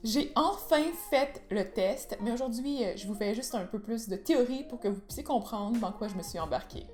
J'ai enfin fait le test, mais aujourd'hui, je vous fais juste un peu plus de théorie pour que vous puissiez comprendre dans quoi je me suis embarquée.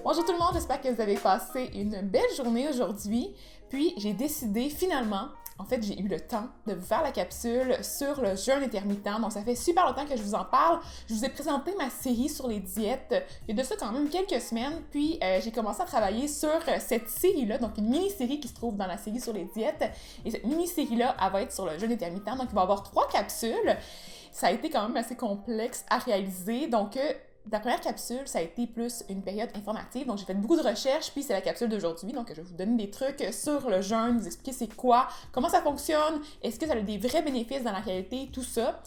Bonjour tout le monde, j'espère que vous avez passé une belle journée aujourd'hui. Puis j'ai décidé finalement, en fait j'ai eu le temps de vous faire la capsule sur le jeûne intermittent. Donc ça fait super longtemps que je vous en parle. Je vous ai présenté ma série sur les diètes il y a de ça quand même quelques semaines. Puis j'ai commencé à travailler sur cette série-là, donc une mini-série qui se trouve dans la série sur les diètes. Et cette mini-série-là, elle va être sur le jeûne intermittent. Donc il va y avoir 3 capsules. Ça a été quand même assez complexe à réaliser. Donc la première capsule, ça a été plus une période informative, donc j'ai fait beaucoup de recherches, puis c'est la capsule d'aujourd'hui, donc je vais vous donner des trucs sur le jeûne, vous expliquer c'est quoi, comment ça fonctionne, est-ce que ça a des vrais bénéfices dans la réalité, tout ça.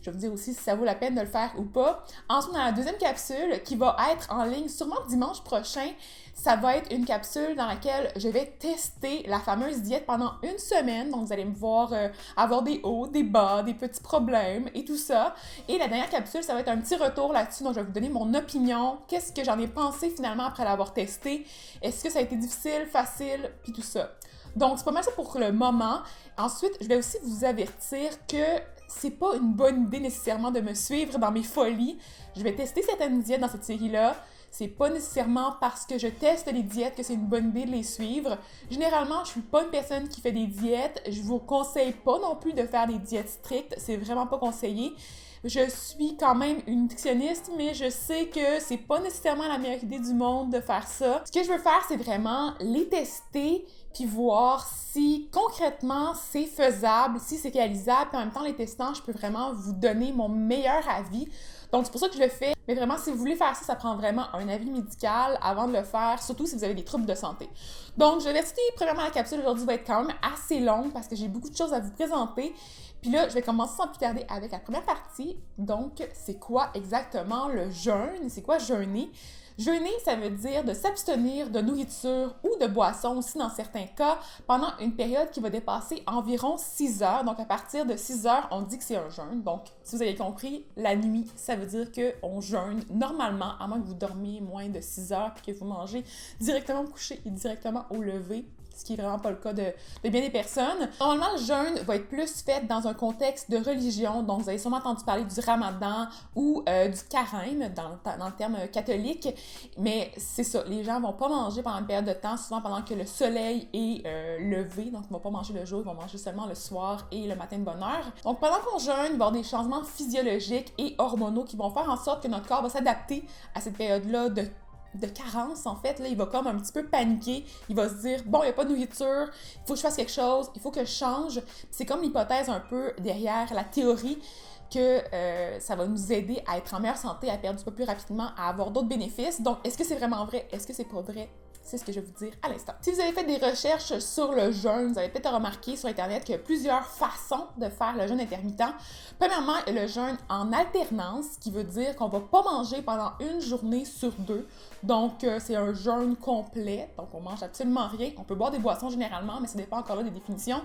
Je vais vous dire aussi si ça vaut la peine de le faire ou pas. Ensuite, dans la deuxième capsule, qui va être en ligne sûrement dimanche prochain, ça va être une capsule dans laquelle je vais tester la fameuse diète pendant une semaine. Donc, vous allez me voir avoir des hauts, des bas, des petits problèmes et tout ça. Et la dernière capsule, ça va être un petit retour là-dessus. Donc, je vais vous donner mon opinion. Qu'est-ce que j'en ai pensé finalement après l'avoir testé? Est-ce que ça a été difficile, facile, puis tout ça. Donc, c'est pas mal ça pour le moment. Ensuite, je vais aussi vous avertir que c'est pas une bonne idée nécessairement de me suivre dans mes folies. Je vais tester certaines diètes dans cette série-là. C'est pas nécessairement parce que je teste les diètes que c'est une bonne idée de les suivre. Généralement, je suis pas une personne qui fait des diètes. Je vous conseille pas non plus de faire des diètes strictes. C'est vraiment pas conseillé. Je suis quand même une nutritionniste, mais je sais que c'est pas nécessairement la meilleure idée du monde de faire ça. Ce que je veux faire, c'est vraiment les tester puis voir si concrètement c'est faisable, si c'est réalisable, puis en même temps les testant, je peux vraiment vous donner mon meilleur avis. Donc c'est pour ça que je le fais. Mais vraiment, si vous voulez faire ça, ça prend vraiment un avis médical avant de le faire, surtout si vous avez des troubles de santé. Donc je vais dire, premièrement, la capsule aujourd'hui va être quand même assez longue parce que j'ai beaucoup de choses à vous présenter. Puis là, je vais commencer sans plus tarder avec la première partie. Donc, c'est quoi exactement le jeûne? C'est quoi jeûner? Jeûner, ça veut dire de s'abstenir de nourriture ou de boisson aussi dans certains cas pendant une période qui va dépasser environ 6 heures. Donc, à partir de 6 heures, on dit que c'est un jeûne. Donc, si vous avez compris, la nuit, ça veut dire qu'on jeûne normalement, à moins que vous dormiez moins de 6 heures puis que vous mangez directement au coucher et directement au lever. Ce qui n'est vraiment pas le cas de bien des personnes. Normalement, le jeûne va être plus fait dans un contexte de religion. Donc, vous avez sûrement entendu parler du ramadan ou du carême dans le terme catholique. Mais c'est ça, les gens vont pas manger pendant une période de temps, souvent pendant que le soleil est levé. Donc, ils vont pas manger le jour, ils vont manger seulement le soir et le matin de bonne heure. Donc, pendant qu'on jeûne, il va y avoir des changements physiologiques et hormonaux qui vont faire en sorte que notre corps va s'adapter à cette période-là de carence, en fait, là, il va comme un petit peu paniquer, il va se dire, bon, il n'y a pas de nourriture, il faut que je fasse quelque chose, il faut que je change. C'est comme l'hypothèse un peu derrière la théorie que ça va nous aider à être en meilleure santé, à perdre du poids plus rapidement, à avoir d'autres bénéfices. Donc, est-ce que c'est vraiment vrai? Est-ce que c'est pas vrai? C'est ce que je vais vous dire à l'instant. Si vous avez fait des recherches sur le jeûne, vous avez peut-être remarqué sur Internet qu'il y a plusieurs façons de faire le jeûne intermittent. Premièrement, il y a le jeûne en alternance, qui veut dire qu'on ne va pas manger pendant une journée sur 2. Donc, c'est un jeûne complet. Donc, on mange absolument rien. On peut boire des boissons généralement, mais ça dépend encore là des définitions.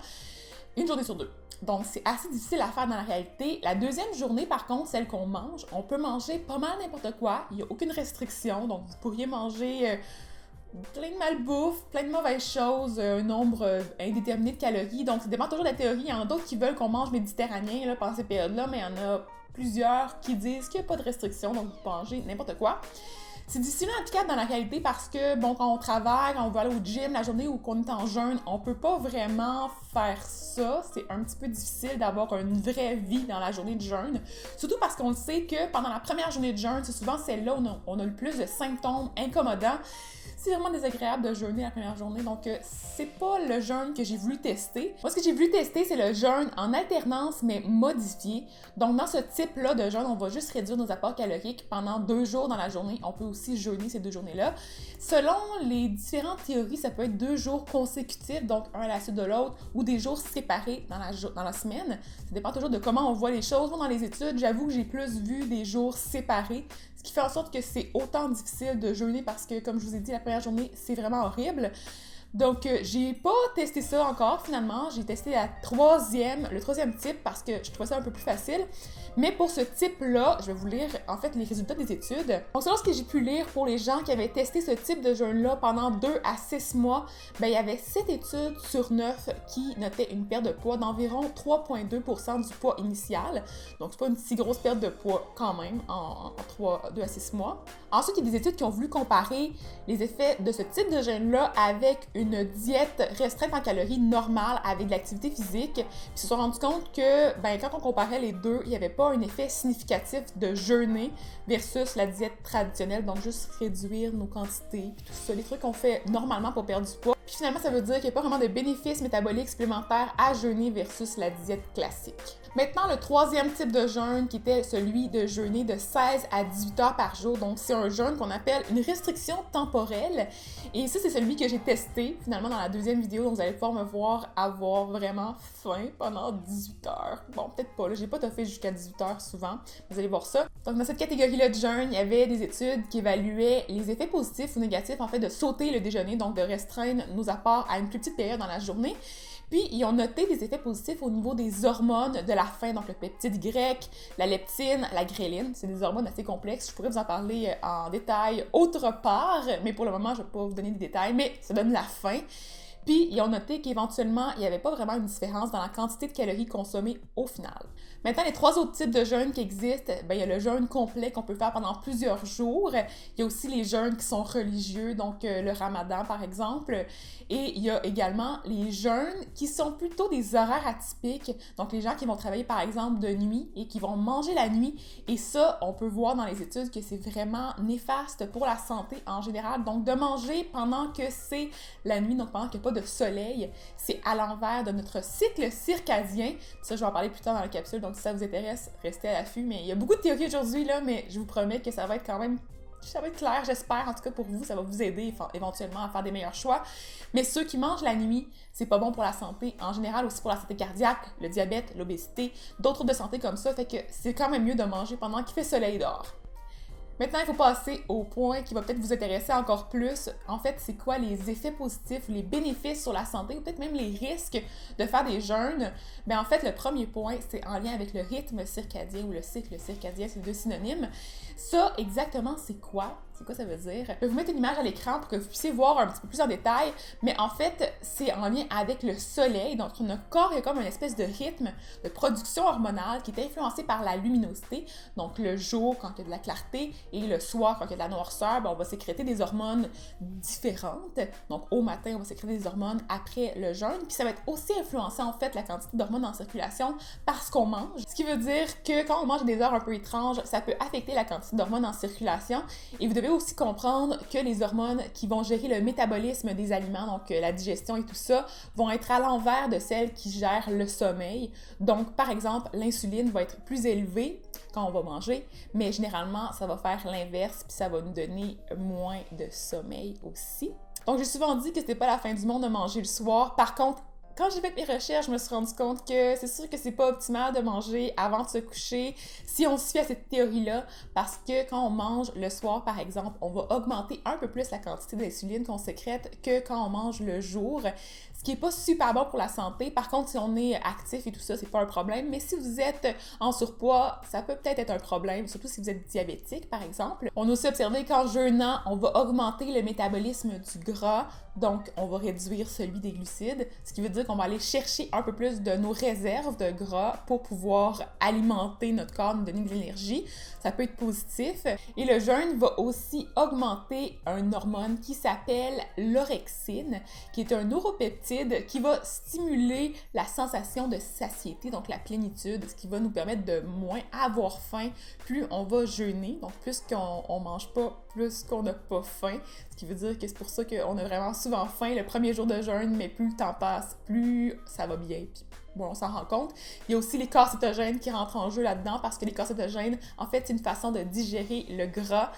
Une journée sur 2. Donc, c'est assez difficile à faire dans la réalité. La deuxième journée, par contre, celle qu'on mange, on peut manger pas mal n'importe quoi. Il n'y a aucune restriction. Donc, vous pourriez manger plein de malbouffe, plein de mauvaises choses, un nombre indéterminé de calories. Donc, ça dépend toujours de la théorie. Il y en a d'autres qui veulent qu'on mange méditerranéen là, pendant ces périodes-là, mais il y en a plusieurs qui disent qu'il n'y a pas de restriction, donc vous pouvez manger n'importe quoi. C'est difficilement applicable dans la réalité parce que, bon, quand on travaille, quand on va aller au gym, la journée où on est en jeûne, on peut pas vraiment faire ça. C'est un petit peu difficile d'avoir une vraie vie dans la journée de jeûne. Surtout parce qu'on le sait que pendant la première journée de jeûne, c'est souvent celle-là où on a le plus de symptômes incommodants. C'est vraiment désagréable de jeûner la première journée, donc c'est pas le jeûne que j'ai voulu tester. Moi, ce que j'ai voulu tester, c'est le jeûne en alternance, mais modifié. Donc, dans ce type-là de jeûne, on va juste réduire nos apports caloriques pendant 2 jours dans la journée. On peut aussi jeûner ces 2 journées-là. Selon les différentes théories, ça peut être 2 jours consécutifs, donc un à la suite de l'autre, ou des jours séparés dans la semaine. Ça dépend toujours de comment on voit les choses. Moi, dans les études, j'avoue que j'ai plus vu des jours séparés, ce qui fait en sorte que c'est autant difficile de jeûner parce que, comme je vous ai dit, la première journée, c'est vraiment horrible. Donc, j'ai pas testé ça encore, finalement. J'ai testé le troisième type, parce que je trouvais ça un peu plus facile. Mais pour ce type-là, je vais vous lire, en fait, les résultats des études. Donc, selon ce que j'ai pu lire pour les gens qui avaient testé ce type de jeûne-là pendant 2 à 6 mois, ben, il y avait 7 études sur 9 qui notaient une perte de poids d'environ 3,2% du poids initial. Donc, c'est pas une si grosse perte de poids quand même en 2 à 6 mois. Ensuite, il y a des études qui ont voulu comparer les effets de ce type de jeûne-là avec une diète restreinte en calories normale avec de l'activité physique. Puis ils se sont rendus compte que ben, quand on comparait les deux, il n'y avait pas un effet significatif de jeûner versus la diète traditionnelle, donc juste réduire nos quantités, puis tout ça, les trucs qu'on fait normalement pour perdre du poids. Puis finalement, ça veut dire qu'il n'y a pas vraiment de bénéfices métaboliques supplémentaires à jeûner versus la diète classique. Maintenant, le troisième type de jeûne qui était celui de jeûner de 16 à 18 heures par jour. Donc, c'est un jeûne qu'on appelle une restriction temporelle. Et ça, c'est celui que j'ai testé finalement dans la deuxième vidéo. Donc, vous allez pouvoir me voir avoir vraiment faim pendant 18 heures. Bon, peut-être pas, là, j'ai pas toffé jusqu'à 18 heures souvent. Vous allez voir ça. Donc, dans cette catégorie-là de jeûne, il y avait des études qui évaluaient les effets positifs ou négatifs, en fait, de sauter le déjeuner, donc de restreindre nos apports à une plus petite période dans la journée. Puis, ils ont noté des effets positifs au niveau des hormones de la faim, donc le peptide Y, la leptine, la gréline. C'est des hormones assez complexes. Je pourrais vous en parler en détail autre part, mais pour le moment, je ne vais pas vous donner des détails, mais ça donne la faim. Puis, ils ont noté qu'éventuellement, il n'y avait pas vraiment une différence dans la quantité de calories consommées au final. Maintenant, les 3 autres types de jeûnes qui existent, ben, il y a le jeûne complet qu'on peut faire pendant plusieurs jours. Il y a aussi les jeûnes qui sont religieux, donc le ramadan par exemple. Et il y a également les jeûnes qui sont plutôt des horaires atypiques. Donc les gens qui vont travailler par exemple de nuit et qui vont manger la nuit. Et ça, on peut voir dans les études que c'est vraiment néfaste pour la santé en général. Donc de manger pendant que c'est la nuit, donc pendant qu'il n'y a pas de soleil, c'est à l'envers de notre cycle circadien. Ça, je vais en parler plus tard dans la capsule. Donc si ça vous intéresse, restez à l'affût. Mais il y a beaucoup de théories aujourd'hui, là, mais je vous promets que ça va être quand même... Ça va être clair, j'espère, en tout cas pour vous, ça va vous aider éventuellement à faire des meilleurs choix. Mais ceux qui mangent la nuit, c'est pas bon pour la santé, en général aussi pour la santé cardiaque, le diabète, l'obésité, d'autres troubles de santé comme ça, fait que c'est quand même mieux de manger pendant qu'il fait soleil dehors. Maintenant, il faut passer au point qui va peut-être vous intéresser encore plus. En fait, c'est quoi les effets positifs, les bénéfices sur la santé, ou peut-être même les risques de faire des jeûnes? Bien, en fait, le premier point, c'est en lien avec le rythme circadien ou le cycle circadien, c'est 2 synonymes. Ça, exactement, c'est quoi? C'est quoi ça veut dire? Je vais vous mettre une image à l'écran pour que vous puissiez voir un petit peu plus en détail, mais en fait, c'est en lien avec le soleil. Donc, notre corps est comme une espèce de rythme de production hormonale qui est influencé par la luminosité. Donc, le jour, quand il y a de la clarté, et le soir, quand il y a de la noirceur, ben, on va sécréter des hormones différentes. Donc, au matin, on va sécréter des hormones après le jeûne. Puis, ça va être aussi influencé, en fait, la quantité d'hormones en circulation par ce qu'on mange. Ce qui veut dire que quand on mange à des heures un peu étranges, ça peut affecter la quantité d'hormones en circulation. Et vous devez aussi comprendre que les hormones qui vont gérer le métabolisme des aliments, donc la digestion et tout ça, vont être à l'envers de celles qui gèrent le sommeil. Donc, par exemple, l'insuline va être plus élevée quand on va manger, mais généralement, ça va faire l'inverse, puis ça va nous donner moins de sommeil aussi. Donc, j'ai souvent dit que c'était pas la fin du monde de manger le soir. Par contre, quand j'ai fait mes recherches, je me suis rendu compte que c'est sûr que c'est pas optimal de manger avant de se coucher si on se fie à cette théorie-là, parce que quand on mange le soir, par exemple, on va augmenter un peu plus la quantité d'insuline qu'on sécrète que quand on mange le jour, ce qui est pas super bon pour la santé. Par contre, si on est actif et tout ça, c'est pas un problème, mais si vous êtes en surpoids, ça peut peut-être être un problème, surtout si vous êtes diabétique, par exemple. On a aussi observé qu'en jeûnant, on va augmenter le métabolisme du gras, donc on va réduire celui des glucides, ce qui veut dire qu'on va aller chercher un peu plus de nos réserves de gras pour pouvoir alimenter notre corps, nous donner de l'énergie. Ça peut être positif. Et le jeûne va aussi augmenter une hormone qui s'appelle l'orexine, qui est un neuropeptide qui va stimuler la sensation de satiété, donc la plénitude, ce qui va nous permettre de moins avoir faim plus on va jeûner. Donc plus qu'on mange pas, plus qu'on n'a pas faim. Ce qui veut dire que c'est pour ça qu'on a vraiment souvent faim le premier jour de jeûne, mais plus le temps passe, plus ça va bien. Puis bon, on s'en rend compte. Il y a aussi les corps cétogènes qui rentrent en jeu là-dedans, parce que les corps cétogènes, en fait, c'est une façon de digérer le gras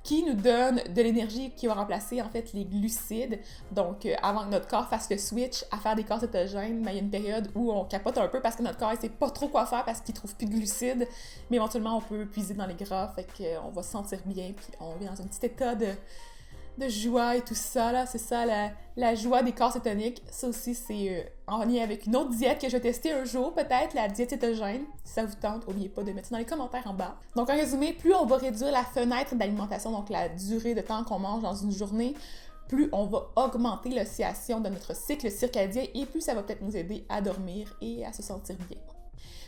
qui nous donne de l'énergie qui va remplacer en fait les glucides. Donc avant que notre corps fasse le switch à faire des corps cétogènes, il y a une période où on capote un peu parce que notre corps ne sait pas trop quoi faire parce qu'il trouve plus de glucides, mais éventuellement on peut puiser dans les gras, fait qu'on va se sentir bien, puis on vient dans un petit état de de joie et tout ça, là, c'est ça, la joie des corps cétoniques. Ça aussi, c'est en lien avec une autre diète que je vais tester un jour, peut-être, la diète cétogène. Si ça vous tente, n'oubliez pas de mettre ça dans les commentaires en bas. Donc, en résumé, plus on va réduire la fenêtre d'alimentation, donc la durée de temps qu'on mange dans une journée, plus on va augmenter l'oscillation de notre cycle circadien et plus ça va peut-être nous aider à dormir et à se sentir bien.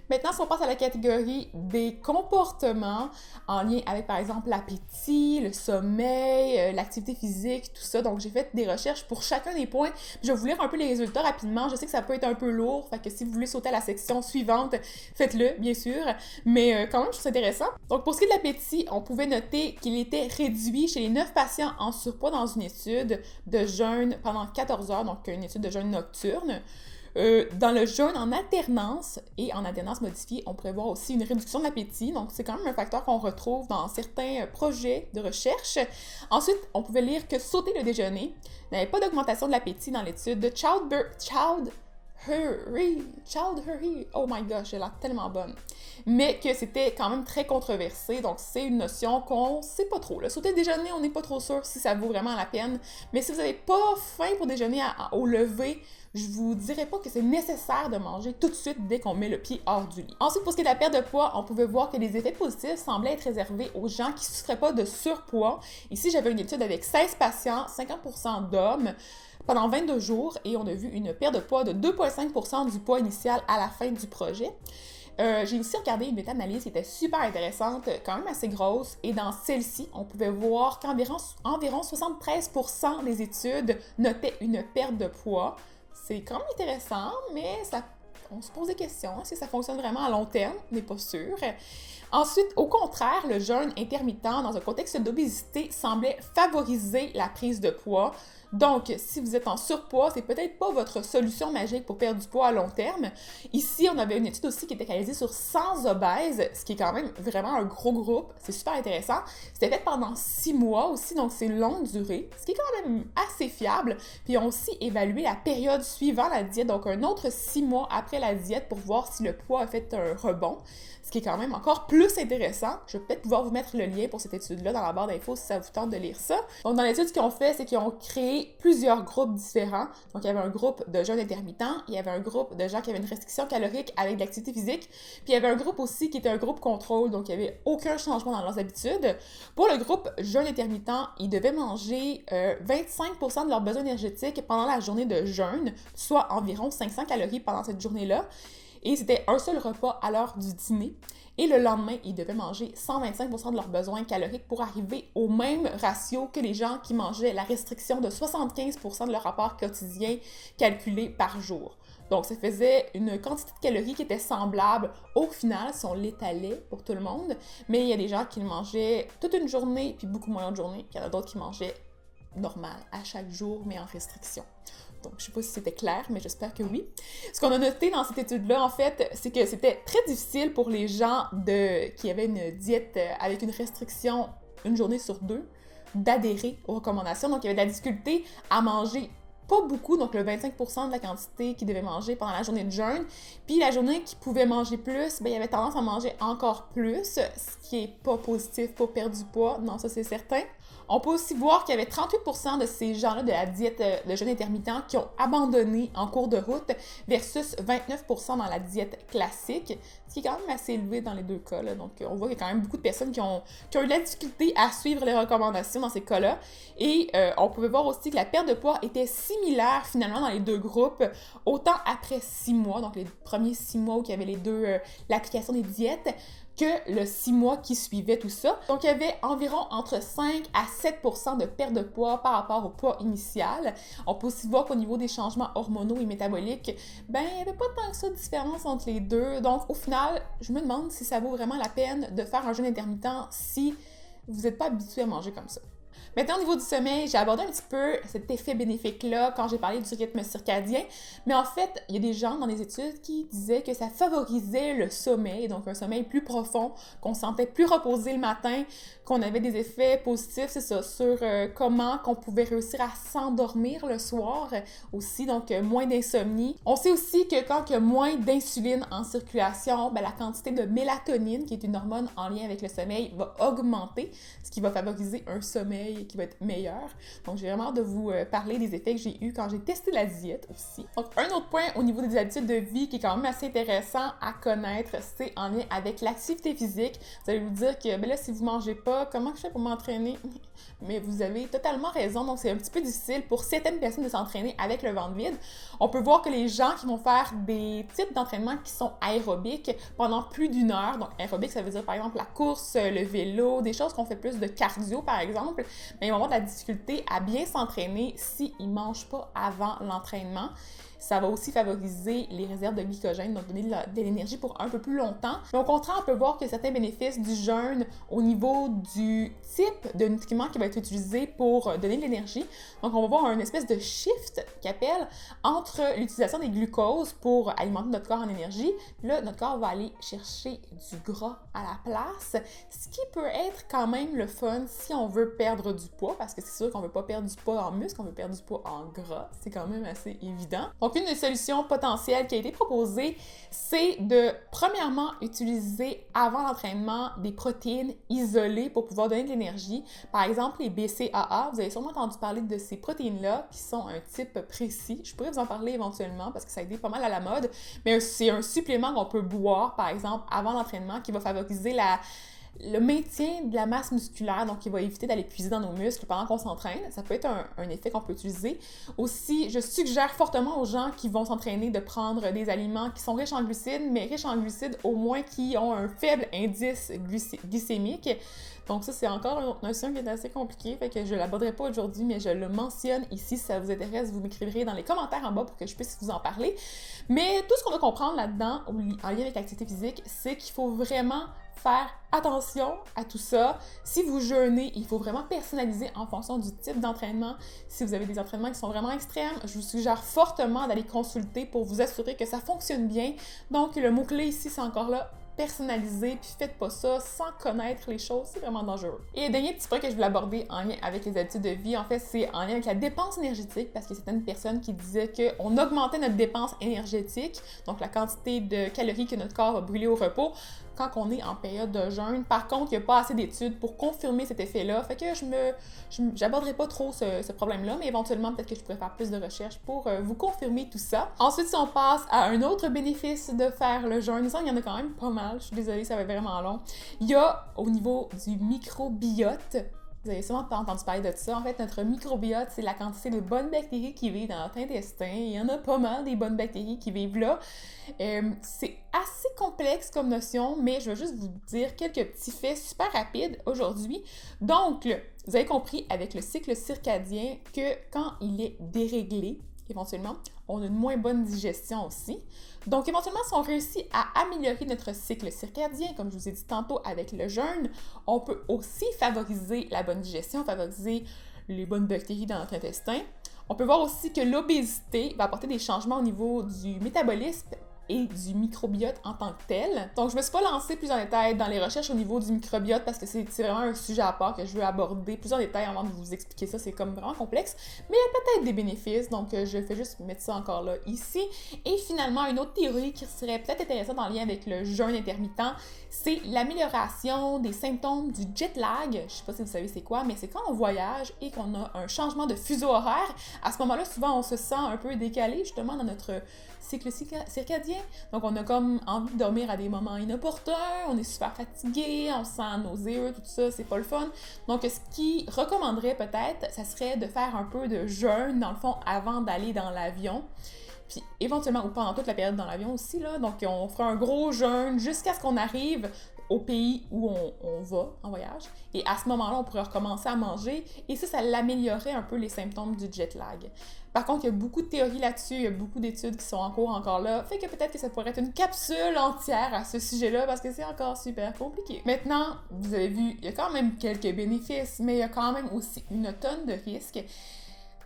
Maintenant, si on passe à la catégorie des comportements en lien avec, par exemple, l'appétit, le sommeil, l'activité physique, tout ça. Donc, j'ai fait des recherches pour chacun des points. Je vais vous lire un peu les résultats rapidement. Je sais que ça peut être un peu lourd, fait que si vous voulez sauter à la section suivante, faites-le, bien sûr. Mais quand même, je trouve ça intéressant. Donc, pour ce qui est de l'appétit, on pouvait noter qu'il était réduit chez les 9 patients en surpoids dans une étude de jeûne pendant 14 heures, donc une étude de jeûne nocturne. Dans le jeûne en alternance et en alternance modifiée, on pourrait voir aussi une réduction de l'appétit. Donc, c'est quand même un facteur qu'on retrouve dans certains projets de recherche. Ensuite, on pouvait lire que sauter le déjeuner n'avait pas d'augmentation de l'appétit dans l'étude de Chowdhury, oh my gosh, elle a l'air tellement bonne. Mais que c'était quand même très controversé, donc c'est une notion qu'on sait pas trop. Là. Sauter le déjeuner, on n'est pas trop sûr si ça vaut vraiment la peine. Mais si vous n'avez pas faim pour déjeuner au lever, je vous dirais pas que c'est nécessaire de manger tout de suite dès qu'on met le pied hors du lit. Ensuite, pour ce qui est de la perte de poids, on pouvait voir que les effets positifs semblaient être réservés aux gens qui ne souffraient pas de surpoids. Ici, j'avais une étude avec 16 patients, 50% d'hommes, pendant 22 jours, et on a vu une perte de poids de 2,5% du poids initial à la fin du projet. J'ai aussi regardé une méta-analyse qui était super intéressante, quand même assez grosse, et dans celle-ci, on pouvait voir qu'environ 73% des études notaient une perte de poids. C'est quand même intéressant, mais on se pose des questions. Est-ce que ça fonctionne vraiment à long terme? On n'est pas sûr. Ensuite, au contraire, le jeûne intermittent dans un contexte d'obésité semblait favoriser la prise de poids. Donc, si vous êtes en surpoids, c'est peut-être pas votre solution magique pour perdre du poids à long terme. Ici, on avait une étude aussi qui était réalisée sur 100 obèses, ce qui est quand même vraiment un gros groupe. C'est super intéressant. C'était fait pendant 6 mois aussi, donc c'est une longue durée, ce qui est quand même assez fiable. Puis, ils ont aussi évalué la période suivant la diète, donc un autre 6 mois après la diète pour voir si le poids a fait un rebond, ce qui est quand même encore plus intéressant. Je vais peut-être pouvoir vous mettre le lien pour cette étude-là dans la barre d'infos si ça vous tente de lire ça. Donc, dans l'étude, ce qu'ils ont fait, c'est qu'ils ont créé plusieurs groupes différents. Donc, il y avait un groupe de jeûne intermittent, il y avait un groupe de gens qui avaient une restriction calorique avec de l'activité physique, puis il y avait un groupe aussi qui était un groupe contrôle, donc il n'y avait aucun changement dans leurs habitudes. Pour le groupe jeûne intermittent, ils devaient manger 25% de leurs besoins énergétiques pendant la journée de jeûne, soit environ 500 calories pendant cette journée-là. Et c'était un seul repas à l'heure du dîner. Et le lendemain, ils devaient manger 125% de leurs besoins caloriques pour arriver au même ratio que les gens qui mangeaient la restriction de 75% de leur apport quotidien calculé par jour. Donc, ça faisait une quantité de calories qui était semblable au final si on l'étalait pour tout le monde. Mais il y a des gens qui le mangeaient toute une journée, puis beaucoup moins de journée. Puis il y en a d'autres qui mangeaient normal, à chaque jour, mais en restriction. Donc, je ne sais pas si c'était clair, mais j'espère que oui. Ce qu'on a noté dans cette étude-là, en fait, c'est que c'était très difficile pour les gens qui avaient une diète avec une restriction une journée sur 2 d'adhérer aux recommandations. Donc, il y avait de la difficulté à manger pas beaucoup, donc le 25% de la quantité qu'ils devaient manger pendant la journée de jeûne. Puis la journée qu'ils pouvaient manger plus, il y avait tendance à manger encore plus, ce qui n'est pas positif pour perdre du poids. Non, ça c'est certain. On peut aussi voir qu'il y avait 38% de ces gens-là de la diète de jeûne intermittent qui ont abandonné en cours de route versus 29% dans la diète classique, ce qui est quand même assez élevé dans les deux cas. Là. Donc, on voit qu'il y a quand même beaucoup de personnes qui ont eu de la difficulté à suivre les recommandations dans ces cas-là. Et on pouvait voir aussi que la perte de poids était similaire finalement dans les deux groupes, autant après 6 mois, donc les premiers 6 mois où il y avait les deux, l'application des diètes, que le 6 mois qui suivait tout ça. Donc, il y avait environ entre 5 à 7% de perte de poids par rapport au poids initial. On peut aussi voir qu'au niveau des changements hormonaux et métaboliques, il n'y avait pas tant que ça de différence entre les deux. Donc, au final, je me demande si ça vaut vraiment la peine de faire un jeûne intermittent si vous n'êtes pas habitué à manger comme ça. Maintenant, au niveau du sommeil, j'ai abordé un petit peu cet effet bénéfique-là quand j'ai parlé du rythme circadien. Mais en fait, il y a des gens dans les études qui disaient que ça favorisait le sommeil, donc un sommeil plus profond, qu'on se sentait plus reposé le matin, qu'on avait des effets positifs, c'est ça, sur comment qu'on pouvait réussir à s'endormir le soir aussi, donc moins d'insomnie. On sait aussi que quand il y a moins d'insuline en circulation, la quantité de mélatonine, qui est une hormone en lien avec le sommeil, va augmenter, ce qui va favoriser un sommeil qui va être meilleur. Donc, j'ai vraiment hâte de vous parler des effets que j'ai eus quand j'ai testé la diète aussi. Donc, un autre point au niveau des habitudes de vie qui est quand même assez intéressant à connaître, c'est en lien avec l'activité physique. Vous allez vous dire que, ben là, si vous mangez pas, comment je fais pour m'entraîner? Mais vous avez totalement raison. Donc, c'est un petit peu difficile pour certaines personnes de s'entraîner avec le ventre vide. On peut voir que les gens qui vont faire des types d'entraînement qui sont aérobiques pendant plus d'une heure, donc aérobique, ça veut dire par exemple la course, le vélo, des choses qu'on fait plus de cardio par exemple, mais ils vont avoir de la difficulté à bien s'entraîner s'ils ne mangent pas avant l'entraînement. Ça va aussi favoriser les réserves de glycogène, donc donner de l'énergie pour un peu plus longtemps. Mais au contraire, on peut voir que certains bénéfices du jeûne au niveau du type de nutriment qui va être utilisé pour donner de l'énergie. Donc, on va voir un espèce de shift qui appelle entre l'utilisation des glucoses pour alimenter notre corps en énergie. Là, notre corps va aller chercher du gras à la place, ce qui peut être quand même le fun si on veut perdre du poids, parce que c'est sûr qu'on ne veut pas perdre du poids en muscle, on veut perdre du poids en gras. C'est quand même assez évident. Donc, une des solutions potentielles qui a été proposée, c'est de, premièrement, utiliser avant l'entraînement des protéines isolées pour pouvoir donner de l'énergie. Par exemple, les BCAA, vous avez sûrement entendu parler de ces protéines-là qui sont un type précis. Je pourrais vous en parler éventuellement parce que ça a été pas mal à la mode, mais c'est un supplément qu'on peut boire, par exemple, avant l'entraînement qui va favoriser le maintien de la masse musculaire, donc il va éviter d'aller puiser dans nos muscles pendant qu'on s'entraîne. Ça peut être un effet qu'on peut utiliser. Aussi, je suggère fortement aux gens qui vont s'entraîner de prendre des aliments qui sont riches en glucides, mais riches en glucides au moins qui ont un faible indice glycémique. Donc ça, c'est encore une autre notion qui est assez compliquée, fait que je ne l'aborderai pas aujourd'hui, mais je le mentionne ici. Si ça vous intéresse, vous m'écriverez dans les commentaires en bas pour que je puisse vous en parler. Mais tout ce qu'on doit comprendre là-dedans, en lien avec l'activité physique, c'est qu'il faut vraiment faire attention à tout ça. Si vous jeûnez, il faut vraiment personnaliser en fonction du type d'entraînement. Si vous avez des entraînements qui sont vraiment extrêmes, je vous suggère fortement d'aller consulter pour vous assurer que ça fonctionne bien. Donc, le mot-clé ici, c'est encore là, personnalisé, puis faites pas ça sans connaître les choses, c'est vraiment dangereux. Et le dernier petit point que je voulais aborder en lien avec les habitudes de vie, en fait, c'est en lien avec la dépense énergétique, parce que certaines personnes qui disaient qu'on augmentait notre dépense énergétique, donc la quantité de calories que notre corps va brûler au repos, quand on est en période de jeûne. Par contre, il n'y a pas assez d'études pour confirmer cet effet-là, fait que j'aborderai pas trop ce problème-là, mais éventuellement, peut-être que je pourrais faire plus de recherches pour vous confirmer tout ça. Ensuite, si on passe à un autre bénéfice de faire le jeûne, ça, il y en a quand même pas mal, je suis désolée, ça va être vraiment long. Il y a, au niveau du microbiote, vous avez sûrement pas entendu parler de ça. En fait, notre microbiote, c'est la quantité de bonnes bactéries qui vivent dans notre intestin. Il y en a pas mal des bonnes bactéries qui vivent là. C'est assez complexe comme notion, mais je vais juste vous dire quelques petits faits super rapides aujourd'hui. Donc, vous avez compris avec le cycle circadien que quand il est déréglé, éventuellement, on a une moins bonne digestion aussi. Donc, éventuellement, si on réussit à améliorer notre cycle circadien, comme je vous ai dit tantôt avec le jeûne, on peut aussi favoriser la bonne digestion, favoriser les bonnes bactéries dans notre intestin. On peut voir aussi que l'obésité va apporter des changements au niveau du métabolisme et du microbiote en tant que tel. Donc, je ne me suis pas lancée plus en détail dans les recherches au niveau du microbiote parce que c'est vraiment un sujet à part que je veux aborder plus en détail avant de vous expliquer ça. C'est comme vraiment complexe, mais il y a peut-être des bénéfices, donc je fais juste mettre ça encore là ici. Et finalement, une autre théorie qui serait peut-être intéressante en lien avec le jeûne intermittent, c'est l'amélioration des symptômes du jet lag. Je ne sais pas si vous savez c'est quoi, mais c'est quand on voyage et qu'on a un changement de fuseau horaire. À ce moment-là, souvent, on se sent un peu décalé justement dans notre cycle circadien. Donc, on a comme envie de dormir à des moments inopportuns, on est super fatigué, on se sent nauséeux, tout ça, c'est pas le fun. Donc, ce qui recommanderait peut-être, ça serait de faire un peu de jeûne, dans le fond, avant d'aller dans l'avion. Puis, éventuellement, ou pendant toute la période dans l'avion aussi, là. Donc, on fera un gros jeûne jusqu'à ce qu'on arrive au pays où on va en voyage. Et à ce moment-là, on pourrait recommencer à manger. Et ça l'améliorerait un peu les symptômes du jet lag. Par contre, il y a beaucoup de théories là-dessus, il y a beaucoup d'études qui sont en cours encore là, fait que peut-être que ça pourrait être une capsule entière à ce sujet-là parce que c'est encore super compliqué. Maintenant, vous avez vu, il y a quand même quelques bénéfices, mais il y a quand même aussi une tonne de risques.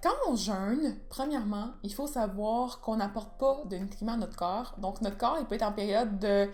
Quand on jeûne, premièrement, il faut savoir qu'on n'apporte pas de nutriments à notre corps. Donc, notre corps, il peut être en période de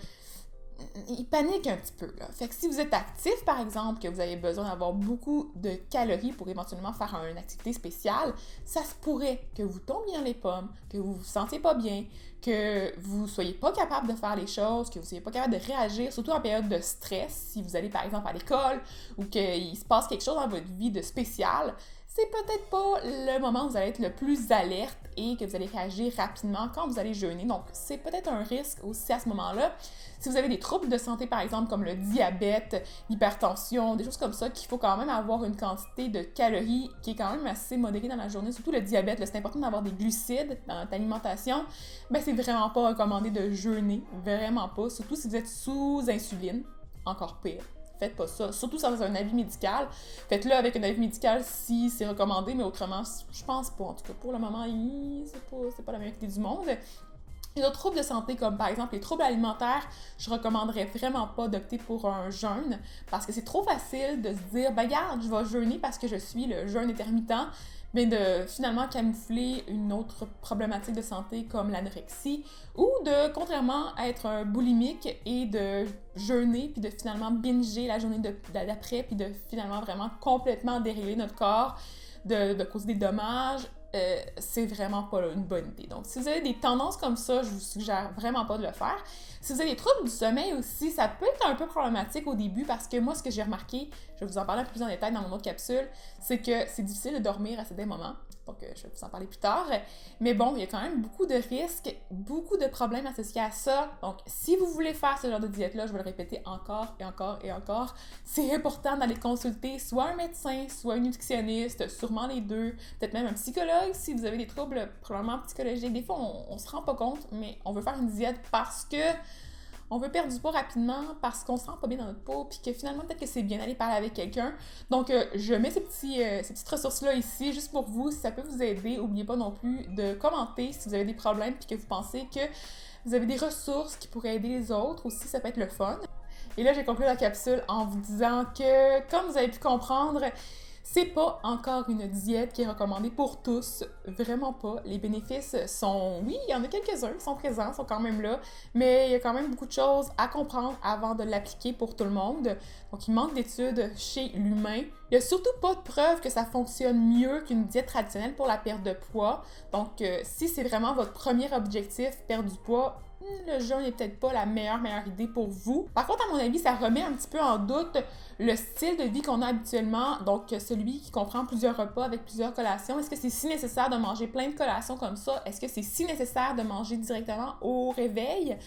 ils paniquent un petit peu, là. Fait que si vous êtes actif, par exemple, que vous avez besoin d'avoir beaucoup de calories pour éventuellement faire une activité spéciale, ça se pourrait que vous tombiez dans les pommes, que vous vous sentiez pas bien, que vous soyez pas capable de faire les choses, que vous soyez pas capable de réagir, surtout en période de stress, si vous allez par exemple à l'école ou qu'il se passe quelque chose dans votre vie de spécial, c'est peut-être pas le moment où vous allez être le plus alerte et que vous allez réagir rapidement quand vous allez jeûner. Donc, c'est peut-être un risque aussi à ce moment-là. Si vous avez des troubles de santé, par exemple, comme le diabète, l'hypertension, des choses comme ça, qu'il faut quand même avoir une quantité de calories qui est quand même assez modérée dans la journée, surtout le diabète, là, c'est important d'avoir des glucides dans notre alimentation, ben c'est vraiment pas recommandé de jeûner, vraiment pas, surtout si vous êtes sous insuline, encore pire. Faites pas ça, surtout sans un avis médical. Faites-le avec un avis médical si c'est recommandé, mais autrement, je pense pas. En tout cas, pour le moment, c'est pas la meilleure idée du monde. Et d'autres troubles de santé, comme par exemple les troubles alimentaires, je recommanderais vraiment pas d'opter pour un jeûne parce que c'est trop facile de se dire, ben regarde, je vais jeûner parce que je suis le jeûne intermittent, mais de finalement camoufler une autre problématique de santé comme l'anorexie ou de, contrairement, être un boulimique et de jeûner puis de finalement binger la journée d'après puis de finalement vraiment complètement dérégler notre corps, de causer des dommages. C'est vraiment pas une bonne idée. Donc, si vous avez des tendances comme ça, je vous suggère vraiment pas de le faire. Si vous avez des troubles du sommeil aussi, ça peut être un peu problématique au début parce que moi, ce que j'ai remarqué, je vais vous en parler un peu plus en détail dans mon autre capsule, c'est que c'est difficile de dormir à certains moments. Donc, je vais vous en parler plus tard. Mais bon, il y a quand même beaucoup de risques, beaucoup de problèmes associés à ça. Donc, si vous voulez faire ce genre de diète-là, je vais le répéter encore et encore et encore, c'est important d'aller consulter soit un médecin, soit un nutritionniste, sûrement les deux, peut-être même un psychologue si vous avez des troubles probablement psychologiques. Des fois, on se rend pas compte, mais on veut faire une diète parce que on veut perdre du poids rapidement parce qu'on se sent pas bien dans notre peau, puis que finalement, peut-être que c'est bien d'aller parler avec quelqu'un. Donc, je mets ces petites ressources-là ici, juste pour vous, si ça peut vous aider. N'oubliez pas non plus de commenter si vous avez des problèmes, puis que vous pensez que vous avez des ressources qui pourraient aider les autres aussi, ça peut être le fun. Et là, j'ai conclu la capsule en vous disant que, comme vous avez pu comprendre, c'est pas encore une diète qui est recommandée pour tous, vraiment pas. Les bénéfices sont, oui, il y en a quelques-uns qui sont présents, sont quand même là, mais il y a quand même beaucoup de choses à comprendre avant de l'appliquer pour tout le monde. Donc, il manque d'études chez l'humain. Il y a surtout pas de preuve que ça fonctionne mieux qu'une diète traditionnelle pour la perte de poids. Donc, si c'est vraiment votre premier objectif, perdre du poids, le jeûne n'est peut-être pas la meilleure idée pour vous. Par contre, à mon avis, ça remet un petit peu en doute le style de vie qu'on a habituellement, donc celui qui comprend plusieurs repas avec plusieurs collations. Est-ce que c'est si nécessaire de manger plein de collations comme ça? Est-ce que c'est si nécessaire de manger directement au réveil?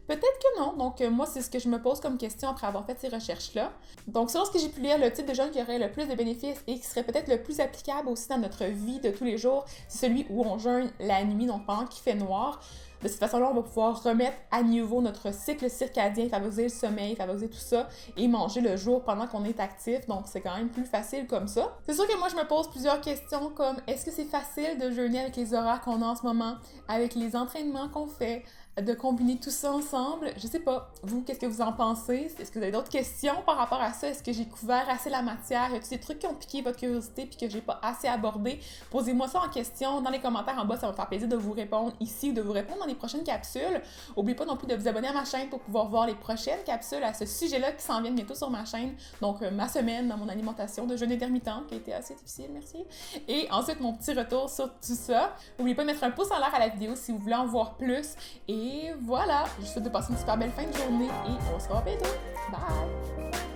Peut-être que non. Donc, moi, c'est ce que je me pose comme question après avoir fait ces recherches-là. Donc, selon ce que j'ai pu lire, le type de jeûne qui aurait le plus de bénéfices et qui serait peut-être le plus applicable aussi dans notre vie de tous les jours, c'est celui où on jeûne la nuit, donc pendant qu'il fait noir. De cette façon-là, on va pouvoir remettre à niveau notre cycle circadien, favoriser le sommeil, favoriser tout ça, et manger le jour pendant qu'on est actif. Donc, c'est quand même plus facile comme ça. C'est sûr que moi, je me pose plusieurs questions comme est-ce que c'est facile de jeûner avec les horaires qu'on a en ce moment, avec les entraînements qu'on fait, de combiner tout ça ensemble? Je sais pas. Vous, qu'est-ce que vous en pensez? Est-ce que vous avez d'autres questions par rapport à ça? Est-ce que j'ai couvert assez la matière? Y a-t-il des trucs qui ont piqué votre curiosité puis que j'ai pas assez abordé? Posez-moi ça en question dans les commentaires en bas. Ça va me faire plaisir de vous répondre ici ou de vous répondre dans les prochaines capsules. N'oubliez pas non plus de vous abonner à ma chaîne pour pouvoir voir les prochaines capsules à ce sujet-là qui s'en viennent bientôt sur ma chaîne. Donc, ma semaine dans mon alimentation de jeûne intermittent qui a été assez difficile, merci. Et ensuite, mon petit retour sur tout ça. N'oubliez pas de mettre un pouce en l'air à la vidéo si vous voulez en voir plus. Et voilà, je vous souhaite de passer une super belle fin de journée et on se revoit bientôt. Bye!